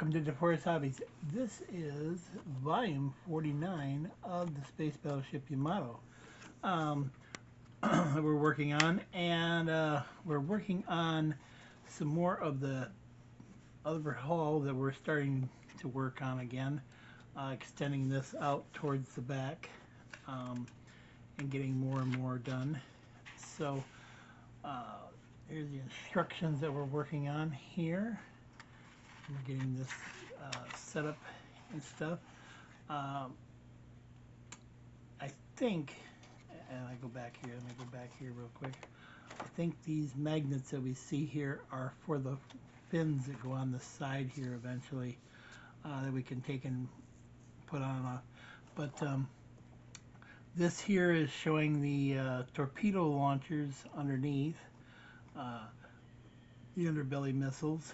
welcome to DeForest Hobbies. This is volume 49 of the Space Battleship Yamato that we're working on, and we're working on some more of the other hull that we're starting to work on again, extending this out towards the back and getting more and more done. So here's the instructions that we're working on here. We're getting this set up and stuff. I think, and I go back here, let me go back here real quick. I think these magnets that we see here are for the fins that go on the side here eventually, that we can take and put on and off. But this here is showing the torpedo launchers underneath, the underbelly missiles.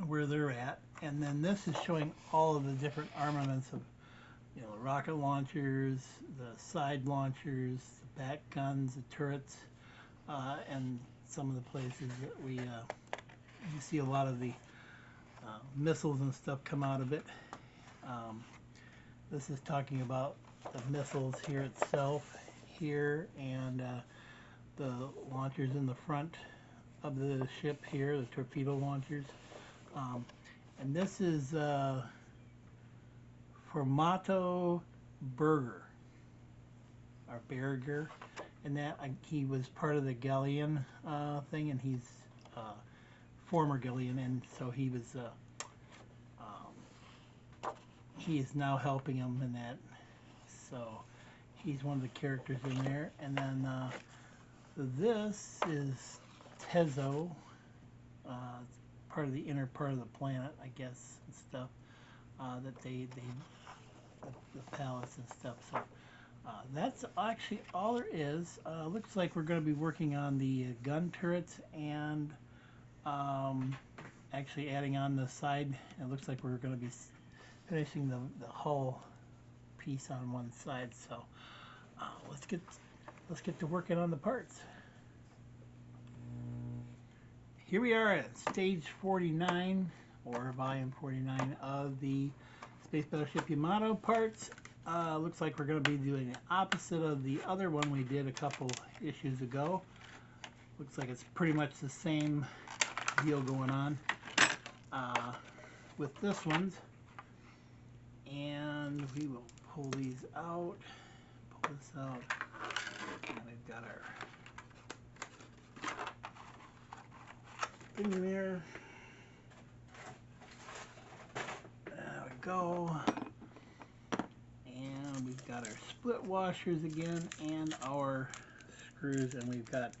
Where they're at, and then this is showing all of the different armaments of, the rocket launchers, the side launchers, the back guns, the turrets, and some of the places that we you see a lot of the missiles and stuff come out of it. This is talking about the missiles here itself here, and the launchers in the front of the ship here, the torpedo launchers. And this is for Mato Berger, or Berger, and that he was part of the Galleon thing, and he's former Galleon, and so he was he is now helping him in that. So he's one of the characters in there, and then this is Tezo. Part of the inner part of the planet, I guess, and stuff, that the palace and stuff. So that's actually all there is. Looks like we're going to be working on the gun turrets and actually adding on the side. It looks like we're going to be finishing the hull piece on one side. So let's get to working on the parts. Here we are at stage 49, or volume 49 of the Space Battleship Yamato parts. Looks like we're going to be doing the opposite of the other one we did a couple issues ago. Looks like it's pretty much the same deal going on with this one. And we will pull these out, pull this out, and we've got our in there. There we go. And we've got our split washers again and our screws, and we've got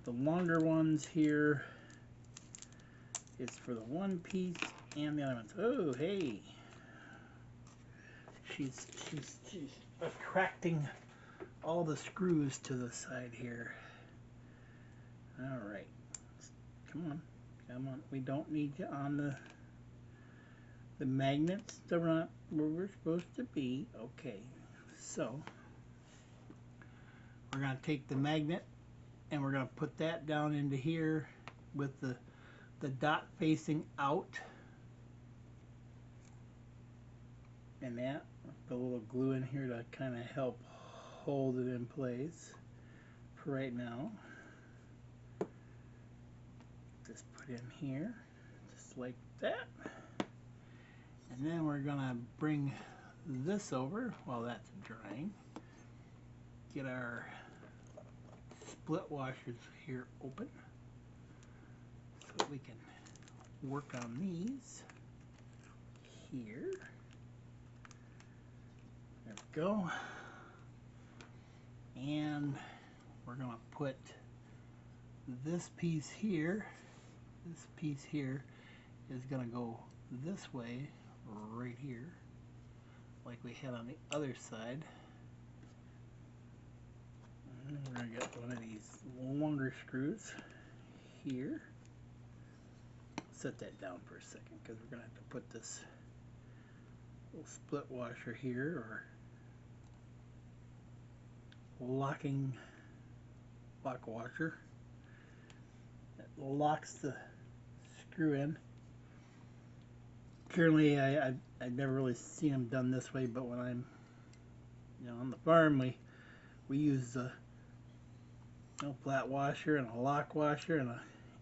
the longer ones here. It's for the one piece and the other ones. Oh, hey. She's attracting all the screws to the side here. All right. Come on, come on. We don't need you on the magnets. They're not where we're supposed to be. Okay, so we're going to take the magnet and we're going to put that down into here with the dot facing out. And that, the little glue in here to kind of help hold it in place for right now. Just put in here, just like that. And then we're gonna bring this over while that's drying. Get our split washers here open so we can work on these here. There we go. And we're gonna put this piece here. This piece here is going to go this way, right here, like we had on the other side. And we're going to get one of these longer screws here. Set that down for a second because we're going to have to put this little split washer here, or lock washer that locks the screw in. Currently, I've never really seen them done this way, but when I'm, on the farm, we use a flat washer and a lock washer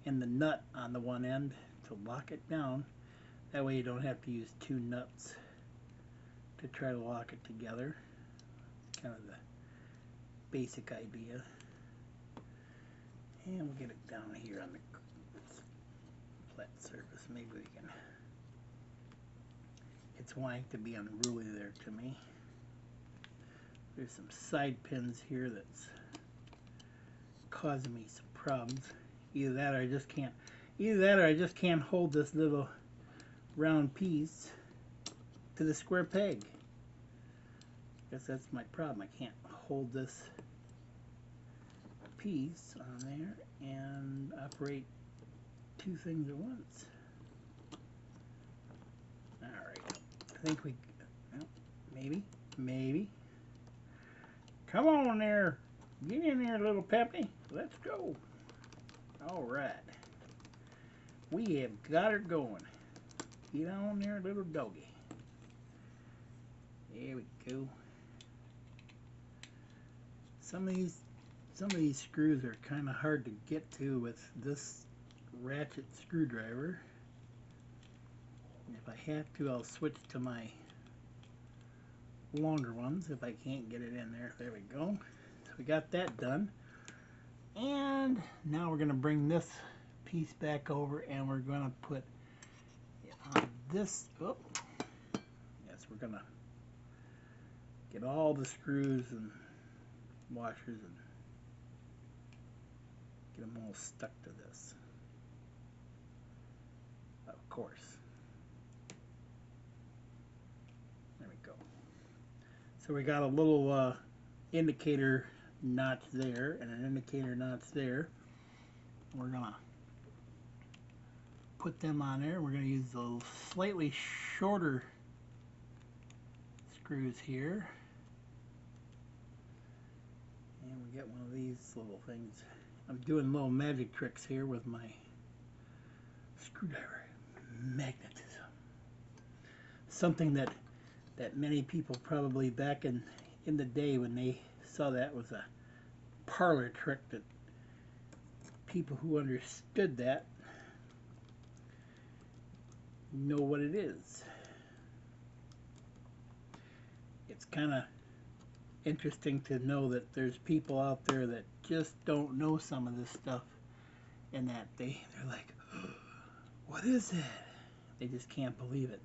and the nut on the one end to lock it down. That way you don't have to use two nuts to try to lock it together. It's kind of the basic idea. And we'll get it down here on the flat surface. Maybe we can. It's wanting to be unruly there to me. There's some side pins here that's causing me some problems. Either that or I just can't hold this little round piece to the square peg. Guess that's my problem. I can't hold this piece on there and operate two things at once. Alright, I think we, well, maybe. Come on there. Get in there, little Peppy. Let's go. Alright. We have got her going. Get on there, little doggy. There we go. Some of these screws are kind of hard to get to with this ratchet screwdriver. If I have to, I'll switch to my longer ones if I can't get it in there. There we go. So we got that done. And now we're going to bring this piece back over and we're going to put on this. Oh, yes, we're going to get all the screws and washers and get them all stuck to this. Of course. There we go. So we got a little indicator notch there and an indicator notch there. We're gonna put them on there. We're gonna use the slightly shorter screws here. And we get one of these little things. I'm doing little magic tricks here with my screwdriver. Magnetism. Something that many people probably back in the day when they saw that was a parlor trick, that people who understood that know what it is. It's kind of interesting to know that there's people out there that just don't know some of this stuff, and that they're like, oh, what is it? They just can't believe it.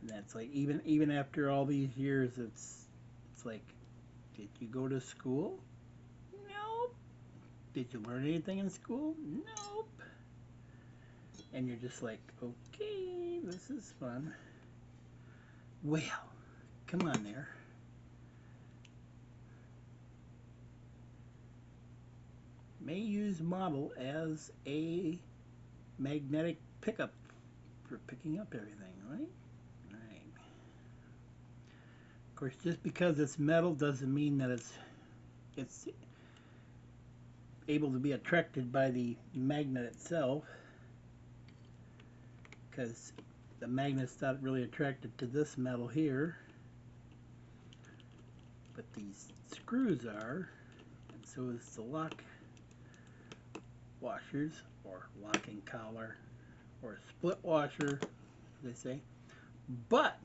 And that's like, even after all these years, it's like, did you go to school? Nope. Did you learn anything in school? Nope. And you're just like, okay, this is fun. Well, come on there. May use model as a magnetic pickup for picking up everything, right? Right. Of course, just because it's metal doesn't mean that it's able to be attracted by the magnet itself, because the magnet's not really attracted to this metal here, but these screws are, and so is the lock washers, or locking collar, or a split washer, as they say. But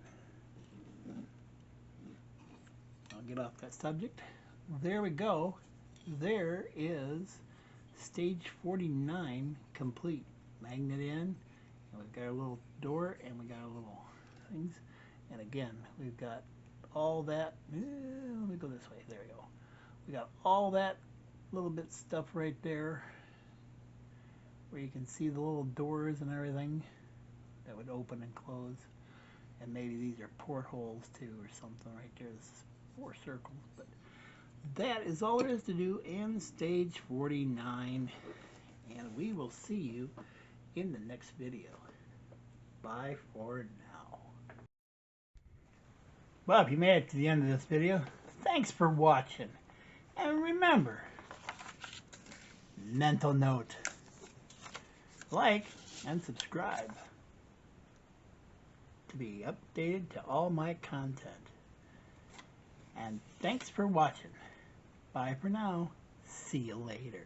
I'll get off that subject. There we go. There is stage 49 complete. Magnet in, and we've got a little door, and we got a little things, and again we've got all that. Let me go this way. There we go. We got all that little bit stuff right there, where you can see the little doors and everything that would open and close. And maybe these are portholes too or something right there. This is 4 circles, but that is all there is to do in stage 49. And we will see you in the next video. Bye for now. Well, if you made it to the end of this video, thanks for watching. And remember, mental note, like and subscribe. to be updated to all my content. And thanks for watching. Bye for now. See you later.